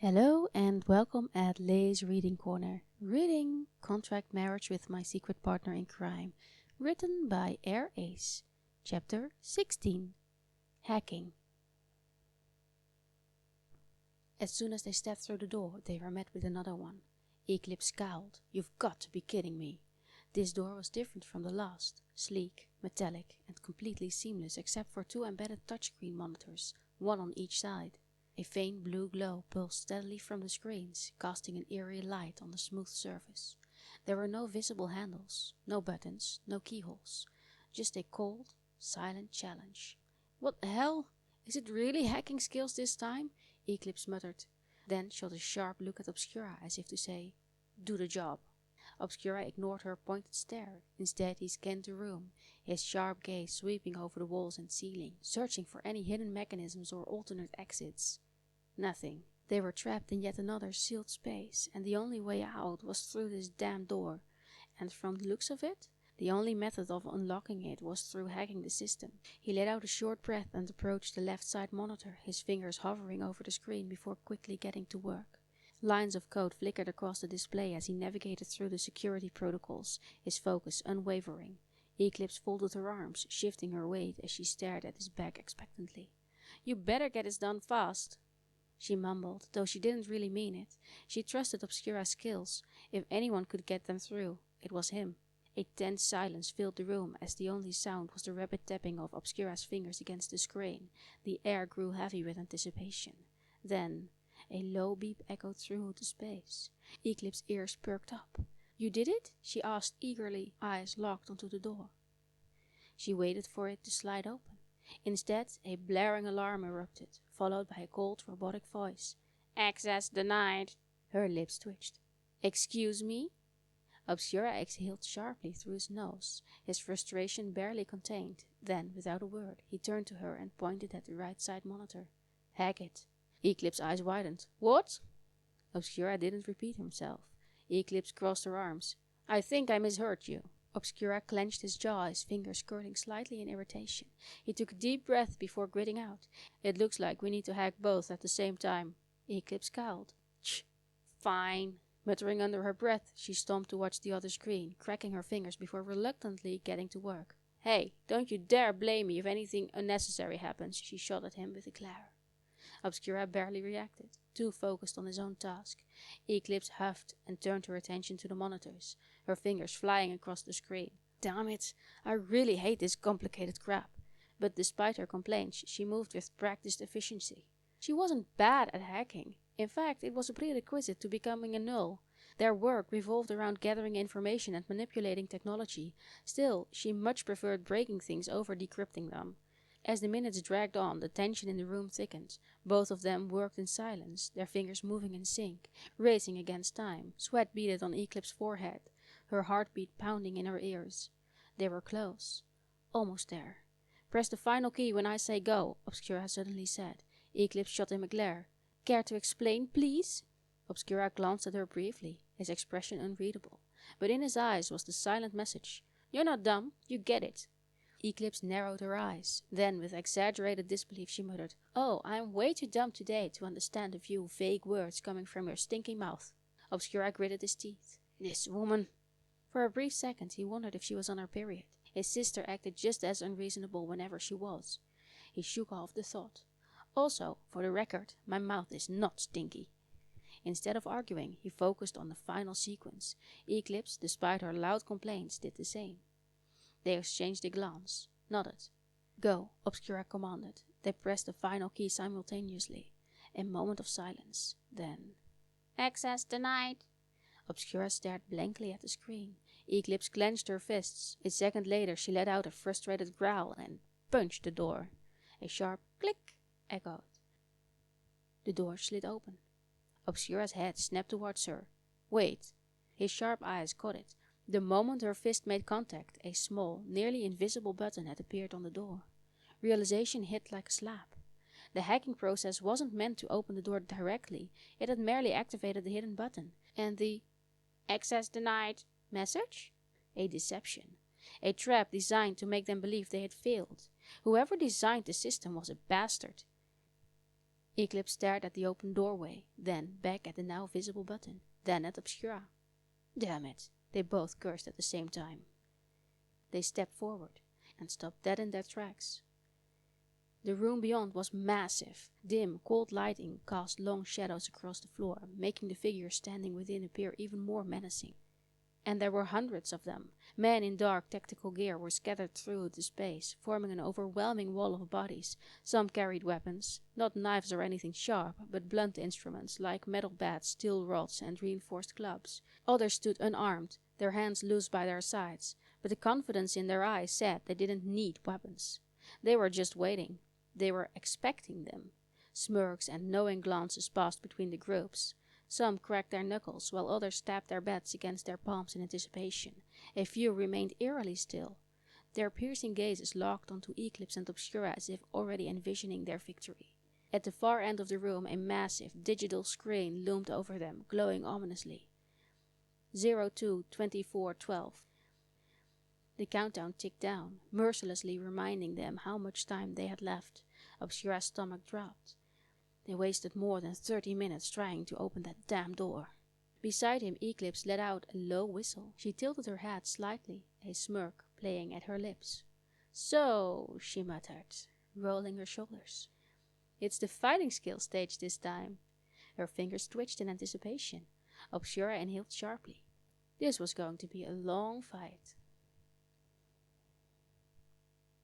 Hello and welcome at Leez'sReadingCorner, reading Contract Marriage with My Secret Partner in Crime, written by Air Ace, Chapter 16, Hacking. As soon as they stepped through the door, they were met with another one. Eclipse scowled. "You've got to be kidding me." This door was different from the last, sleek, metallic, and completely seamless except for two embedded touchscreen monitors, one on each side. A faint blue glow pulsed steadily from the screens, casting an eerie light on the smooth surface. There were no visible handles, no buttons, no keyholes. Just a cold, silent challenge. "What the hell? Is it really hacking skills this time?" Eclipse muttered, then shot a sharp look at Obscura as if to say, "Do the job." Obscura ignored her pointed stare. Instead, he scanned the room, his sharp gaze sweeping over the walls and ceiling, searching for any hidden mechanisms or alternate exits. Nothing. They were trapped in yet another sealed space, and the only way out was through this damned door. And from the looks of it, the only method of unlocking it was through hacking the system. He let out a short breath and approached the left side monitor, his fingers hovering over the screen before quickly getting to work. Lines of code flickered across the display as he navigated through the security protocols, his focus unwavering. Eclipse folded her arms, shifting her weight as she stared at his back expectantly. "You better get this done fast," she mumbled, though she didn't really mean it. She trusted Obscura's skills. If anyone could get them through, it was him. A tense silence filled the room as the only sound was the rapid tapping of Obscura's fingers against the screen. The air grew heavy with anticipation. Then a low beep echoed through the space. Eclipse's ears perked up. "You did it?" she asked eagerly, eyes locked onto the door. She waited for it to slide open. Instead, a blaring alarm erupted, followed by a cold, robotic voice. "Access denied." Her lips twitched. "Excuse me?" Obscura exhaled sharply through his nose, his frustration barely contained. Then, without a word, he turned to her and pointed at the right side monitor. "Hack it." Eclipse's eyes widened. "What?" Obscura didn't repeat himself. Eclipse crossed her arms. "I think I misheard you." Obscura clenched his jaw, his fingers curling slightly in irritation. He took a deep breath before gritting out. "It looks like we need to hack both at the same time." Eclipse scowled. "Tch, fine." Muttering under her breath, she stomped towards the other screen, cracking her fingers before reluctantly getting to work. "Hey, don't you dare blame me if anything unnecessary happens," she shot at him with a glare. Obscura barely reacted, too focused on his own task. Eclipse huffed and turned her attention to the monitors, her fingers flying across the screen. "Damn it, I really hate this complicated crap." But despite her complaints, she moved with practiced efficiency. She wasn't bad at hacking. In fact, it was a prerequisite to becoming a null. Their work revolved around gathering information and manipulating technology. Still, she much preferred breaking things over decrypting them. As the minutes dragged on, the tension in the room thickened. Both of them worked in silence, their fingers moving in sync, racing against time. Sweat beaded on Eclipse's forehead, her heartbeat pounding in her ears. They were close. Almost there. "Press the final key when I say go," Obscura suddenly said. Eclipse shot him a glare. "Care to explain, please?" Obscura glanced at her briefly, his expression unreadable. But in his eyes was the silent message. "You're not dumb. You get it." Eclipse narrowed her eyes. Then, with exaggerated disbelief, she muttered, "Oh, I'm way too dumb today to understand a few vague words coming from your stinking mouth." Obscura gritted his teeth. This woman. For a brief second, he wondered if she was on her period. His sister acted just as unreasonable whenever she was. He shook off the thought. "Also, for the record, my mouth is not stinky." Instead of arguing, he focused on the final sequence. Eclipse, despite her loud complaints, did the same. They exchanged a glance, nodded. "Go," Obscura commanded. They pressed the final key simultaneously. A moment of silence. Then, "Access denied." Obscura stared blankly at the screen. Eclipse clenched her fists. A second later, she let out a frustrated growl and punched the door. A sharp click echoed. The door slid open. Obscura's head snapped towards her. "Wait." His sharp eyes caught it. The moment her fist made contact, a small, nearly invisible button had appeared on the door. Realization hit like a slap. The hacking process wasn't meant to open the door directly. It had merely activated the hidden button. And the "access denied" message? A deception. A trap designed to make them believe they had failed. Whoever designed the system was a bastard. Eclipse stared at the open doorway, then back at the now visible button, then at Obscura. Damn it, they both cursed at the same time. They stepped forward and stopped dead in their tracks. The room beyond was massive. Dim, cold lighting cast long shadows across the floor, making the figures standing within appear even more menacing. And there were hundreds of them. Men in dark tactical gear were scattered through the space, forming an overwhelming wall of bodies. Some carried weapons, not knives or anything sharp, but blunt instruments like metal bats, steel rods, and reinforced clubs. Others stood unarmed, their hands loose by their sides, but the confidence in their eyes said they didn't need weapons. They were just waiting. They were expecting them. Smirks and knowing glances passed between the groups. Some cracked their knuckles, while others tapped their bats against their palms in anticipation. A few remained eerily still, their piercing gazes locked onto Eclipse and Obscura as if already envisioning their victory. At the far end of the room, a massive digital screen loomed over them, glowing ominously. 02-24-12. The countdown ticked down, mercilessly reminding them how much time they had left. Obscura's stomach dropped. They wasted more than 30 minutes trying to open that damn door. Beside him, Eclipse let out a low whistle. She tilted her head slightly, a smirk playing at her lips. So, she muttered, rolling her shoulders. It's the fighting skill stage this time. Her fingers twitched in anticipation. Obscura inhaled sharply. This was going to be a long fight.